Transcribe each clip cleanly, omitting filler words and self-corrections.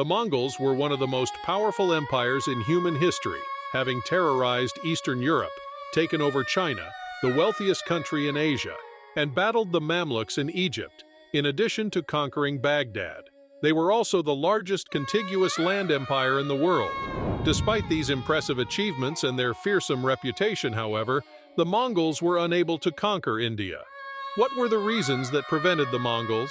The Mongols were one of the most powerful empires in human history, having terrorized Eastern Europe, taken over China, the wealthiest country in Asia, and battled the Mamluks in Egypt, in addition to conquering Baghdad. They were also the largest contiguous land empire in the world. Despite these impressive achievements and their fearsome reputation, however, the Mongols were unable to conquer India. What were the reasons that prevented the Mongols?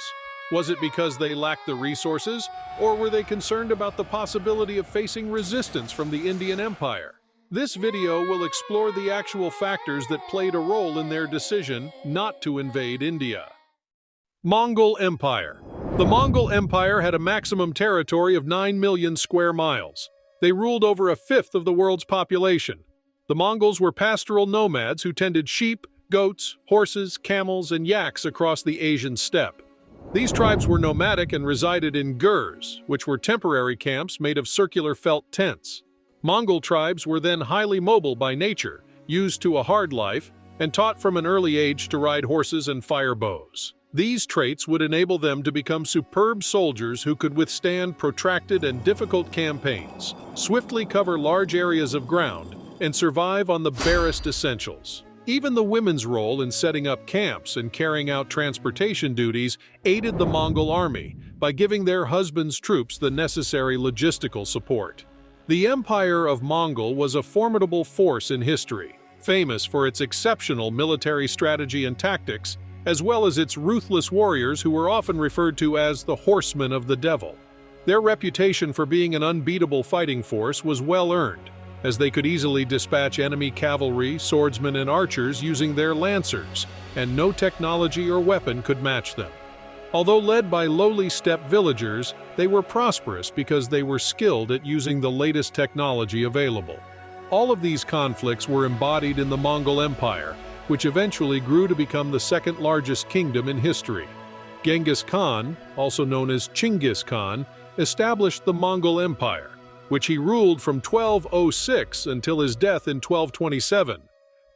Was it because they lacked the resources, or were they concerned about the possibility of facing resistance from the Indian Empire? This video will explore the actual factors that played a role in their decision not to invade India. Mongol Empire. The Mongol Empire had a maximum territory of 9 million square miles. They ruled over a fifth of the world's population. The Mongols were pastoral nomads who tended sheep, goats, horses, camels, and yaks across the Asian steppe. These tribes were nomadic and resided in gurs, which were temporary camps made of circular felt tents. Mongol tribes were then highly mobile by nature, used to a hard life, and taught from an early age to ride horses and fire bows. These traits would enable them to become superb soldiers who could withstand protracted and difficult campaigns, swiftly cover large areas of ground, and survive on the barest essentials. Even the women's role in setting up camps and carrying out transportation duties aided the Mongol army by giving their husbands' troops the necessary logistical support. The Empire of Mongol was a formidable force in history, famous for its exceptional military strategy and tactics, as well as its ruthless warriors who were often referred to as the horsemen of the devil. Their reputation for being an unbeatable fighting force was well earned, as they could easily dispatch enemy cavalry, swordsmen, and archers using their lancers, and no technology or weapon could match them. Although led by lowly steppe villagers, they were prosperous because they were skilled at using the latest technology available. All of these conflicts were embodied in the Mongol Empire, which eventually grew to become the second largest kingdom in history. Genghis Khan, also known as Chinggis Khan, established the Mongol Empire, which he ruled from 1206 until his death in 1227,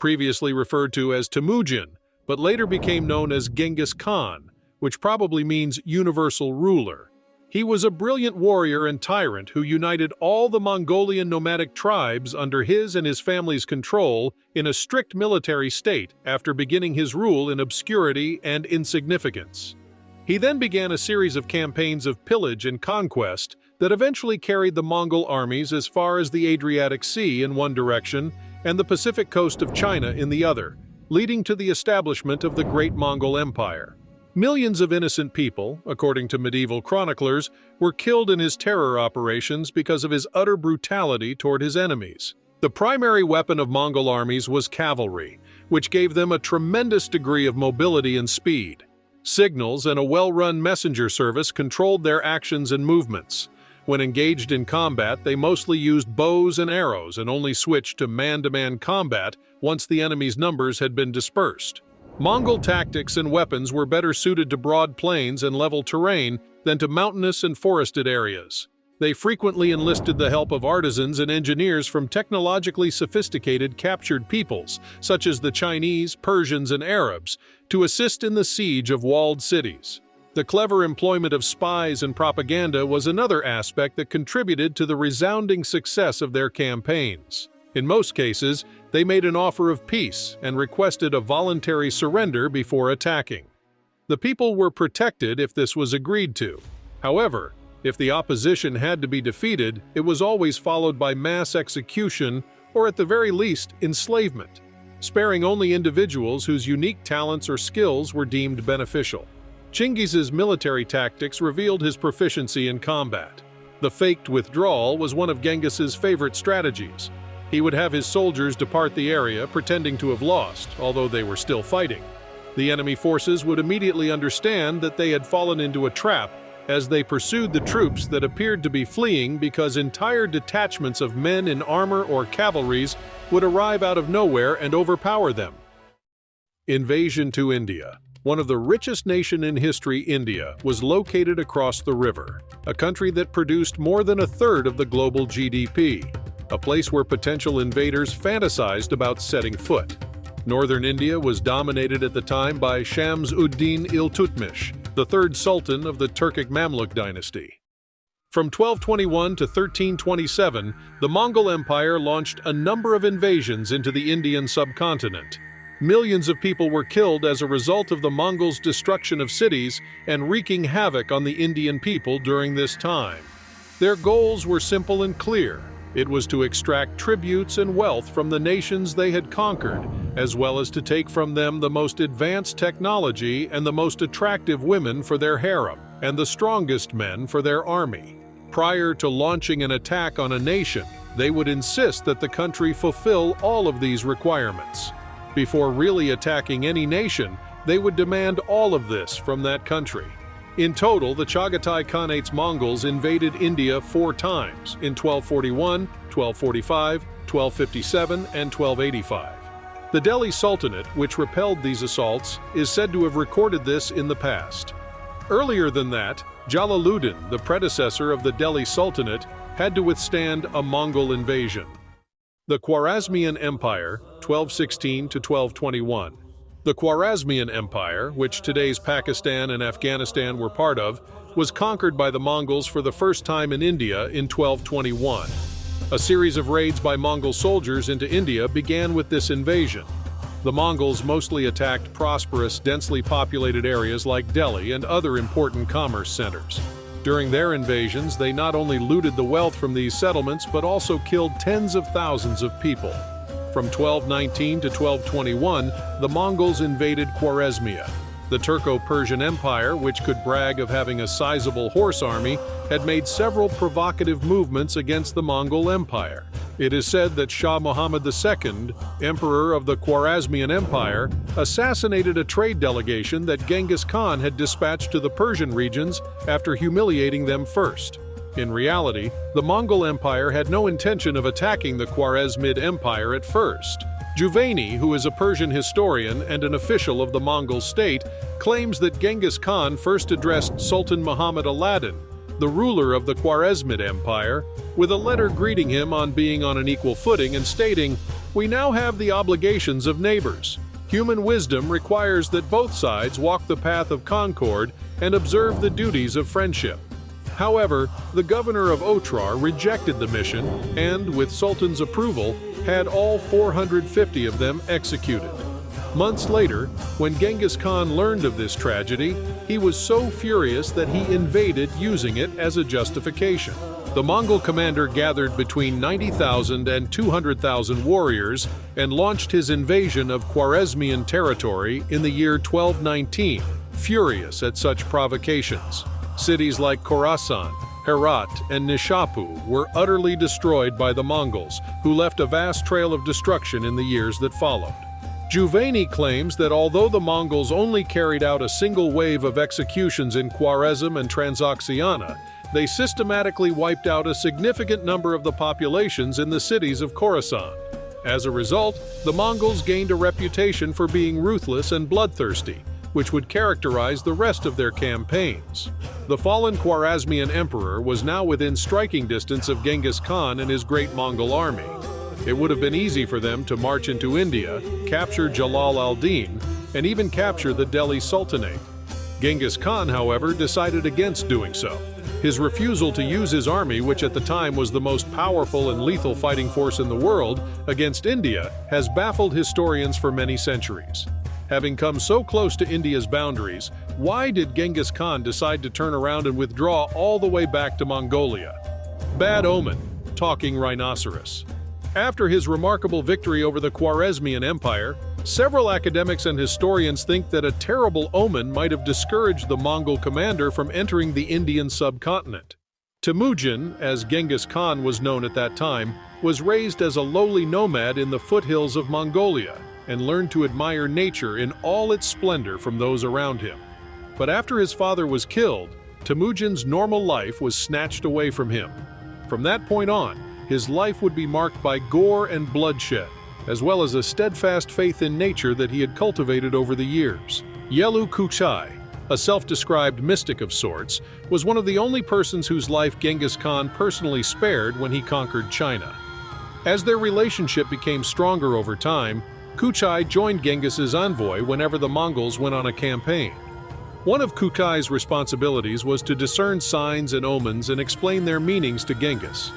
previously referred to as Temujin, but later became known as Genghis Khan, which probably means universal ruler. He was a brilliant warrior and tyrant who united all the Mongolian nomadic tribes under his and his family's control in a strict military state after beginning his rule in obscurity and insignificance. He then began a series of campaigns of pillage and conquest that eventually carried the Mongol armies as far as the Adriatic Sea in one direction and the Pacific coast of China in the other, leading to the establishment of the Great Mongol Empire. Millions of innocent people, according to medieval chroniclers, were killed in his terror operations because of his utter brutality toward his enemies. The primary weapon of Mongol armies was cavalry, which gave them a tremendous degree of mobility and speed. Signals and a well-run messenger service controlled their actions and movements. When engaged in combat, they mostly used bows and arrows and only switched to man-to-man combat once the enemy's numbers had been dispersed. Mongol tactics and weapons were better suited to broad plains and level terrain than to mountainous and forested areas. They frequently enlisted the help of artisans and engineers from technologically sophisticated captured peoples, such as the Chinese, Persians, and Arabs, to assist in the siege of walled cities. The clever employment of spies and propaganda was another aspect that contributed to the resounding success of their campaigns. In most cases, they made an offer of peace and requested a voluntary surrender before attacking. The people were protected if this was agreed to. However, if the opposition had to be defeated, it was always followed by mass execution or at the very least, enslavement, sparing only individuals whose unique talents or skills were deemed beneficial. Chinggis's military tactics revealed his proficiency in combat. The faked withdrawal was one of Genghis's favorite strategies. He would have his soldiers depart the area pretending to have lost, although they were still fighting. The enemy forces would immediately understand that they had fallen into a trap as they pursued the troops that appeared to be fleeing because entire detachments of men in armor or cavalries would arrive out of nowhere and overpower them. Invasion to India. One of the richest nations in history, India, was located across the river, a country that produced more than a third of the global GDP, a place where potential invaders fantasized about setting foot. Northern India was dominated at the time by Shams-ud-Din Iltutmish, the third sultan of the Turkic Mamluk dynasty. From 1221 to 1327, the Mongol Empire launched a number of invasions into the Indian subcontinent. Millions of people were killed as a result of the Mongols' destruction of cities and wreaking havoc on the Indian people during this time. Their goals were simple and clear. It was to extract tributes and wealth from the nations they had conquered, as well as to take from them the most advanced technology and the most attractive women for their harem, and the strongest men for their army. Prior to launching an attack on a nation, they would insist that the country fulfill all of these requirements. Before really attacking any nation, they would demand all of this from that country. In total, the Chagatai Khanate's Mongols invaded India 4 times, in 1241, 1245, 1257, and 1285. The Delhi Sultanate, which repelled these assaults, is said to have recorded this in the past. Earlier than that, Jalaluddin, the predecessor of the Delhi Sultanate, had to withstand a Mongol invasion. The Quarasmian Empire, 1216 to 1221. The Quarasmian Empire, which today's Pakistan and Afghanistan were part of, was conquered by the Mongols for the first time in India in 1221. A series of raids by Mongol soldiers into India began with this invasion. The Mongols mostly attacked prosperous, densely populated areas like Delhi and other important commerce centers. During their invasions, they not only looted the wealth from these settlements, but also killed tens of thousands of people. From 1219 to 1221, the Mongols invaded Khwarezmia. The Turco-Persian Empire, which could brag of having a sizable horse army, had made several provocative movements against the Mongol Empire. It is said that Shah Muhammad II, emperor of the Khwarezmian Empire, assassinated a trade delegation that Genghis Khan had dispatched to the Persian regions after humiliating them first. In reality, the Mongol Empire had no intention of attacking the Khwarezmid Empire at first. Juvayni, who is a Persian historian and an official of the Mongol state, claims that Genghis Khan first addressed Sultan Muhammad Aladdin, the ruler of the Khwarezmid Empire, with a letter greeting him on being on an equal footing and stating, "We now have the obligations of neighbors. Human wisdom requires that both sides walk the path of concord and observe the duties of friendship." However, the governor of Otrar rejected the mission and, with Sultan's approval, had all 450 of them executed. Months later, when Genghis Khan learned of this tragedy, he was so furious that he invaded using it as a justification. The Mongol commander gathered between 90,000 and 200,000 warriors and launched his invasion of Khwarezmian territory in the year 1219, furious at such provocations. Cities like Khorasan, Herat, and Nishapur were utterly destroyed by the Mongols, who left a vast trail of destruction in the years that followed. Juvayni claims that although the Mongols only carried out a single wave of executions in Khwarezm and Transoxiana, they systematically wiped out a significant number of the populations in the cities of Khorasan. As a result, the Mongols gained a reputation for being ruthless and bloodthirsty, which would characterize the rest of their campaigns. The fallen Khwarezmian emperor was now within striking distance of Genghis Khan and his great Mongol army. It would have been easy for them to march into India, capture Jalal al-Din, and even capture the Delhi Sultanate. Genghis Khan, however, decided against doing so. His refusal to use his army, which at the time was the most powerful and lethal fighting force in the world, against India, has baffled historians for many centuries. Having come so close to India's boundaries, why did Genghis Khan decide to turn around and withdraw all the way back to Mongolia? Bad omen, talking rhinoceros. After his remarkable victory over the Khwarezmian Empire, several academics and historians think that a terrible omen might have discouraged the Mongol commander from entering the Indian subcontinent. Temujin, as Genghis Khan was known at that time, was raised as a lowly nomad in the foothills of Mongolia, and learned to admire nature in all its splendor from those around him. But after his father was killed, Temujin's normal life was snatched away from him. From that point on, his life would be marked by gore and bloodshed, as well as a steadfast faith in nature that he had cultivated over the years. Yelu Kuchai, a self-described mystic of sorts, was one of the only persons whose life Genghis Khan personally spared when he conquered China. As their relationship became stronger over time, Kuchai joined Genghis's envoy whenever the Mongols went on a campaign. One of Kukai's responsibilities was to discern signs and omens and explain their meanings to Genghis.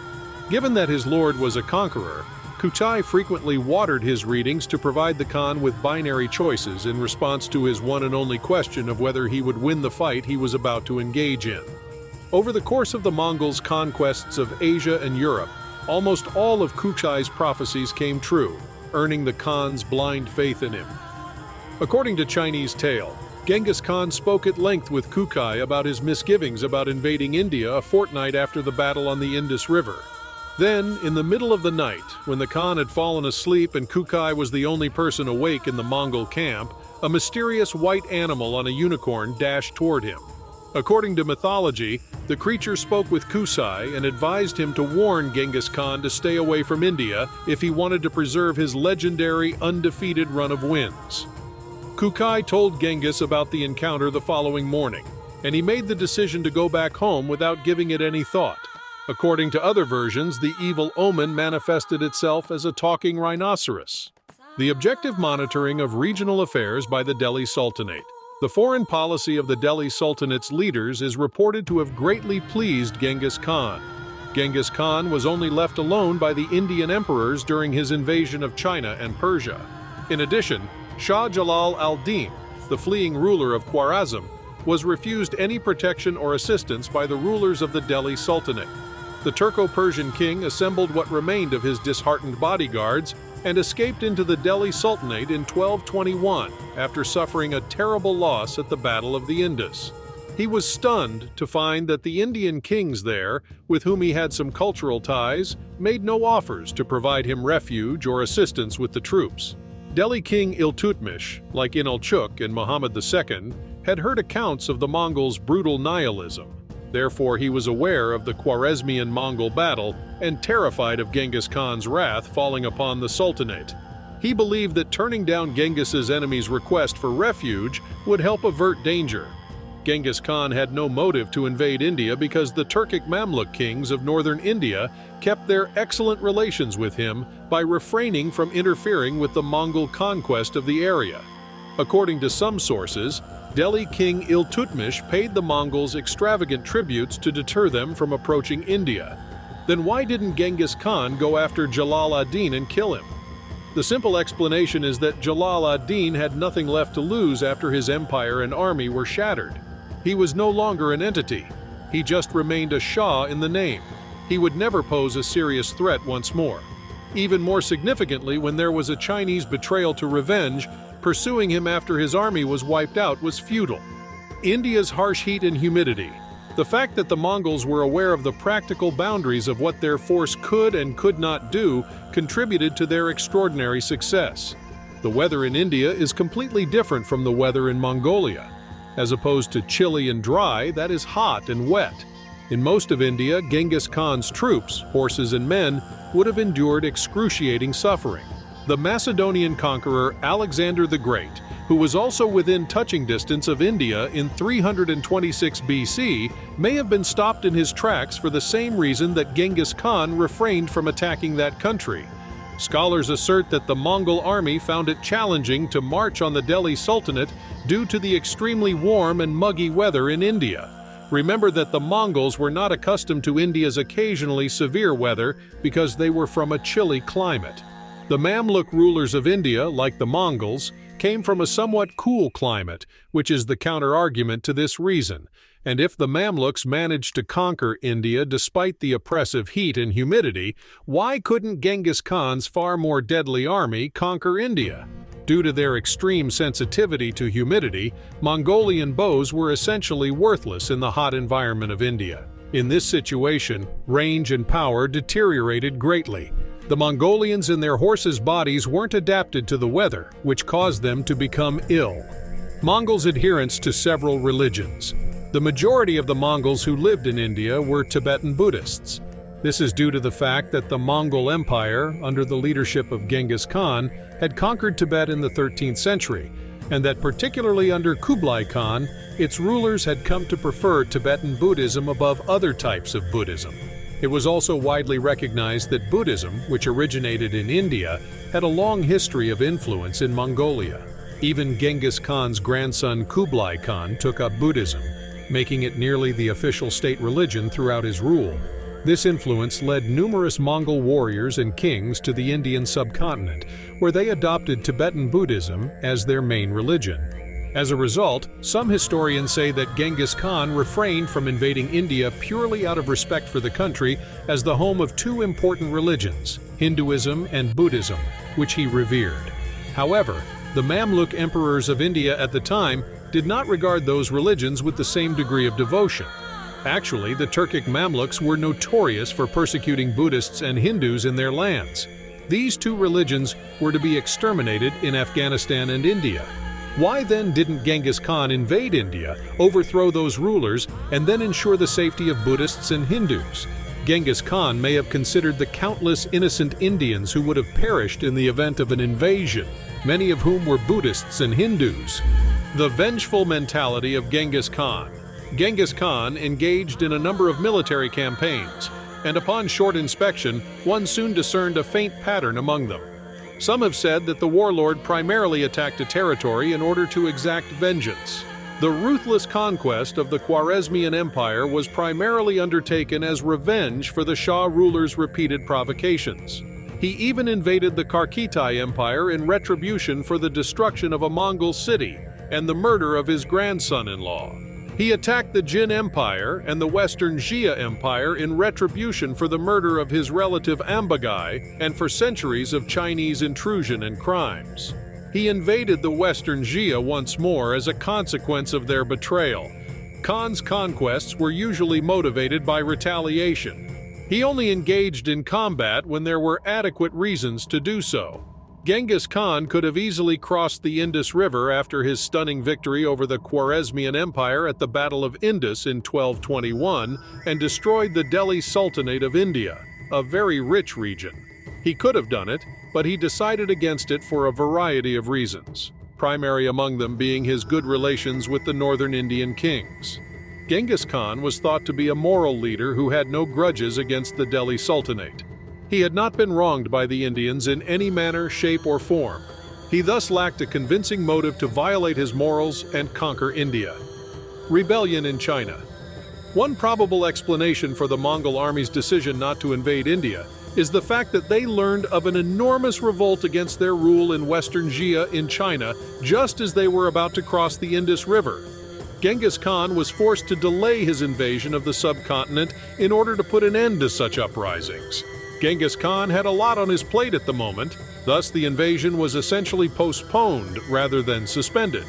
Given that his lord was a conqueror, Kuchai frequently watered his readings to provide the Khan with binary choices in response to his one and only question of whether he would win the fight he was about to engage in. Over the course of the Mongols' conquests of Asia and Europe, almost all of Kuchai's prophecies came true, earning the Khan's blind faith in him. According to Chinese tale, Genghis Khan spoke at length with Kukai about his misgivings about invading India a fortnight after the battle on the Indus River. Then, in the middle of the night, when the Khan had fallen asleep and Kukai was the only person awake in the Mongol camp, a mysterious white animal on a unicorn dashed toward him. According to mythology, the creature spoke with Kukai and advised him to warn Genghis Khan to stay away from India if he wanted to preserve his legendary undefeated run of wins. Kukai told Genghis about the encounter the following morning, and he made the decision to go back home without giving it any thought. According to other versions, the evil Omen manifested itself as a talking rhinoceros. The objective monitoring of regional affairs by the Delhi Sultanate. The foreign policy of the Delhi Sultanate's leaders is reported to have greatly pleased Genghis Khan. Genghis Khan was only left alone by the Indian emperors during his invasion of China and Persia. In addition, Shah Jalal al-Din, the fleeing ruler of Khwarezm, was refused any protection or assistance by the rulers of the Delhi Sultanate. The Turco-Persian king assembled what remained of his disheartened bodyguards and escaped into the Delhi Sultanate in 1221 after suffering a terrible loss at the Battle of the Indus. He was stunned to find that the Indian kings there, with whom he had some cultural ties, made no offers to provide him refuge or assistance with the troops. Delhi King Iltutmish, like Inalchuk and Muhammad II, had heard accounts of the Mongols' brutal nihilism. Therefore, he was aware of the quarasmian Mongol battle and terrified of Genghis Khan's wrath falling upon the Sultanate. He believed that turning down Genghis's enemy's request for refuge would help avert danger. Genghis Khan had no motive to invade India because the Turkic Mamluk kings of northern India kept their excellent relations with him by refraining from interfering with the Mongol conquest of the area. According to some sources, Delhi King Iltutmish paid the Mongols extravagant tributes to deter them from approaching India. Then why didn't Genghis Khan go after Jalal ad-Din and kill him? The simple explanation is that Jalal ad-Din had nothing left to lose after his empire and army were shattered. He was no longer an entity. He just remained a Shah in the name. He would never pose a serious threat once more. Even more significantly, when there was a Chinese betrayal to revenge, pursuing him after his army was wiped out was futile. India's harsh heat and humidity. The fact that the Mongols were aware of the practical boundaries of what their force could and could not do contributed to their extraordinary success. The weather in India is completely different from the weather in Mongolia. As opposed to chilly and dry, that is hot and wet. In most of India, Genghis Khan's troops, horses and men, would have endured excruciating suffering. The Macedonian conqueror Alexander the Great, who was also within touching distance of India in 326 BC, may have been stopped in his tracks for the same reason that Genghis Khan refrained from attacking that country. Scholars assert that the Mongol army found it challenging to march on the Delhi Sultanate due to the extremely warm and muggy weather in India. Remember that the Mongols were not accustomed to India's occasionally severe weather because they were from a chilly climate. The Mamluk rulers of India, like the Mongols, came from a somewhat cool climate, which is the counter-argument to this reason. And if the Mamluks managed to conquer India despite the oppressive heat and humidity, why couldn't Genghis Khan's far more deadly army conquer India? Due to their extreme sensitivity to humidity, Mongolian bows were essentially worthless in the hot environment of India. In this situation, range and power deteriorated greatly. The Mongolians and their horses' bodies weren't adapted to the weather, which caused them to become ill. Mongols' adherence to several religions. The majority of the Mongols who lived in India were Tibetan Buddhists. This is due to the fact that the Mongol Empire, under the leadership of Genghis Khan, had conquered Tibet in the 13th century, and that particularly under Kublai Khan, its rulers had come to prefer Tibetan Buddhism above other types of Buddhism. It was also widely recognized that Buddhism, which originated in India, had a long history of influence in Mongolia. Even Genghis Khan's grandson Kublai Khan took up Buddhism, making it nearly the official state religion throughout his rule. This influence led numerous Mongol warriors and kings to the Indian subcontinent, where they adopted Tibetan Buddhism as their main religion. As a result, some historians say that Genghis Khan refrained from invading India purely out of respect for the country as the home of two important religions, Hinduism and Buddhism, which he revered. However, the Mamluk emperors of India at the time did not regard those religions with the same degree of devotion. Actually, the Turkic Mamluks were notorious for persecuting Buddhists and Hindus in their lands. These two religions were to be exterminated in Afghanistan and India. Why then didn't Genghis Khan invade India, overthrow those rulers, and then ensure the safety of Buddhists and Hindus? Genghis Khan may have considered the countless innocent Indians who would have perished in the event of an invasion, many of whom were Buddhists and Hindus. The vengeful mentality of Genghis Khan. Genghis Khan engaged in a number of military campaigns, and upon short inspection, one soon discerned a faint pattern among them. Some have said that the warlord primarily attacked a territory in order to exact vengeance. The ruthless conquest of the Quarasmian Empire was primarily undertaken as revenge for the Shah ruler's repeated provocations. He even invaded the Karkitai Empire in retribution for the destruction of a Mongol city and the murder of his grandson-in-law. He attacked the Jin Empire and the Western Xia Empire in retribution for the murder of his relative Ambagai and for centuries of Chinese intrusion and crimes. He invaded the Western Xia once more as a consequence of their betrayal. Khan's conquests were usually motivated by retaliation. He only engaged in combat when there were adequate reasons to do so. Genghis Khan could have easily crossed the Indus River after his stunning victory over the Quarasmian Empire at the Battle of Indus in 1221 and destroyed the Delhi Sultanate of India, a very rich region. He could have done it, but he decided against it for a variety of reasons, primary among them being his good relations with the northern Indian kings. Genghis Khan was thought to be a moral leader who had no grudges against the Delhi Sultanate. He had not been wronged by the Indians in any manner, shape, or form. He thus lacked a convincing motive to violate his morals and conquer India. Rebellion in China. One probable explanation for the Mongol army's decision not to invade India is the fact that they learned of an enormous revolt against their rule in Western Xia in China just as they were about to cross the Indus River. Genghis Khan was forced to delay his invasion of the subcontinent in order to put an end to such uprisings. Genghis Khan had a lot on his plate at the moment, thus the invasion was essentially postponed rather than suspended.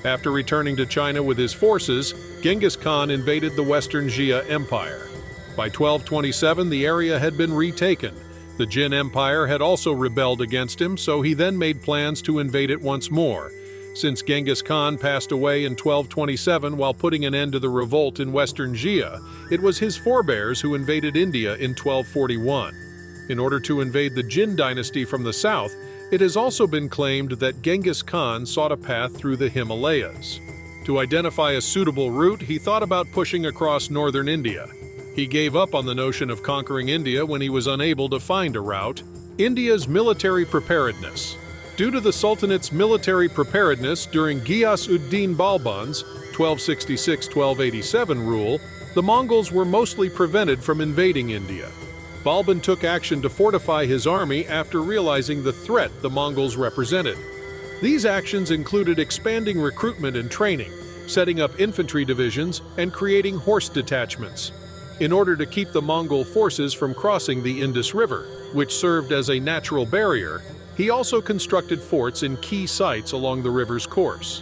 After returning to China with his forces, Genghis Khan invaded the Western Xia Empire. By 1227, the area had been retaken. The Jin Empire had also rebelled against him, so he then made plans to invade it once more. Since Genghis Khan passed away in 1227 while putting an end to the revolt in Western Xia, it was his forebears who invaded India in 1241. In order to invade the Jin dynasty from the south, it has also been claimed that Genghis Khan sought a path through the Himalayas. To identify a suitable route, he thought about pushing across northern India. He gave up on the notion of conquering India when he was unable to find a route. India's military preparedness. Due to the Sultanate's military preparedness during Ghiyas-ud-Din Balban's 1266-1287 rule, the Mongols were mostly prevented from invading India. Balban took action to fortify his army after realizing the threat the Mongols represented. These actions included expanding recruitment and training, setting up infantry divisions, and creating horse detachments. In order to keep the Mongol forces from crossing the Indus River, which served as a natural barrier, he also constructed forts in key sites along the river's course.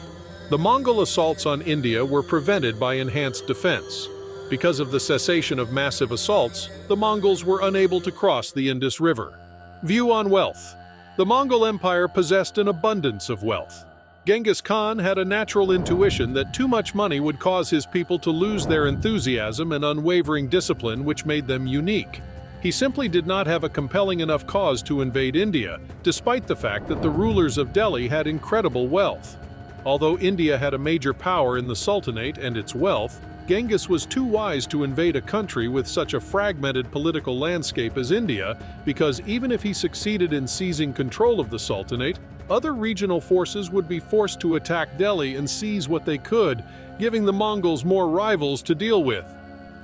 The Mongol assaults on India were prevented by enhanced defense. Because of the cessation of massive assaults, the Mongols were unable to cross the Indus River. View on wealth. The Mongol Empire possessed an abundance of wealth. Genghis Khan had a natural intuition that too much money would cause his people to lose their enthusiasm and unwavering discipline which made them unique. He simply did not have a compelling enough cause to invade India, despite the fact that the rulers of Delhi had incredible wealth. Although India had a major power in the Sultanate and its wealth, Genghis was too wise to invade a country with such a fragmented political landscape as India because even if he succeeded in seizing control of the Sultanate, other regional forces would be forced to attack Delhi and seize what they could, giving the Mongols more rivals to deal with.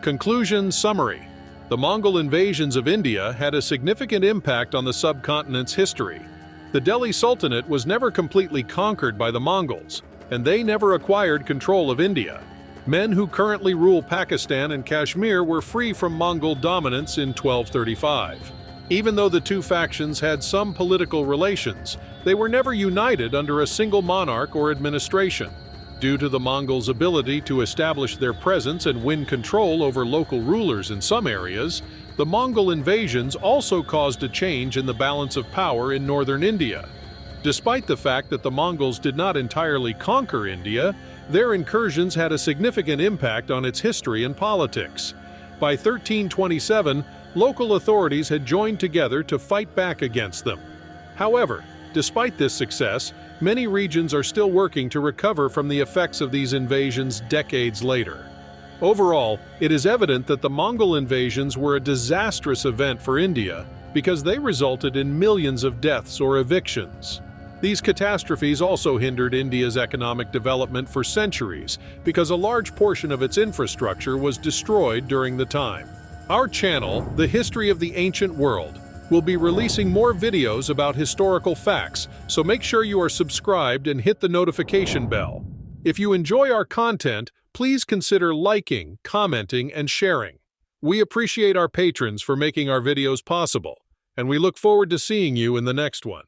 Conclusion summary. The Mongol invasions of India had a significant impact on the subcontinent's history. The Delhi Sultanate was never completely conquered by the Mongols, and they never acquired control of India. Men who currently rule Pakistan and Kashmir were free from Mongol dominance in 1235. Even though the two factions had some political relations, they were never united under a single monarch or administration. Due to the Mongols' ability to establish their presence and win control over local rulers in some areas, the Mongol invasions also caused a change in the balance of power in northern India. Despite the fact that the Mongols did not entirely conquer India, their incursions had a significant impact on its history and politics. By 1327, local authorities had joined together to fight back against them. However, despite this success, many regions are still working to recover from the effects of these invasions decades later. Overall, it is evident that the Mongol invasions were a disastrous event for India because they resulted in millions of deaths or evictions. These catastrophes also hindered India's economic development for centuries because a large portion of its infrastructure was destroyed during the time. Our channel, The History of the Ancient World, will be releasing more videos about historical facts, so make sure you are subscribed and hit the notification bell. If you enjoy our content, please consider liking, commenting, and sharing. We appreciate our patrons for making our videos possible, and we look forward to seeing you in the next one.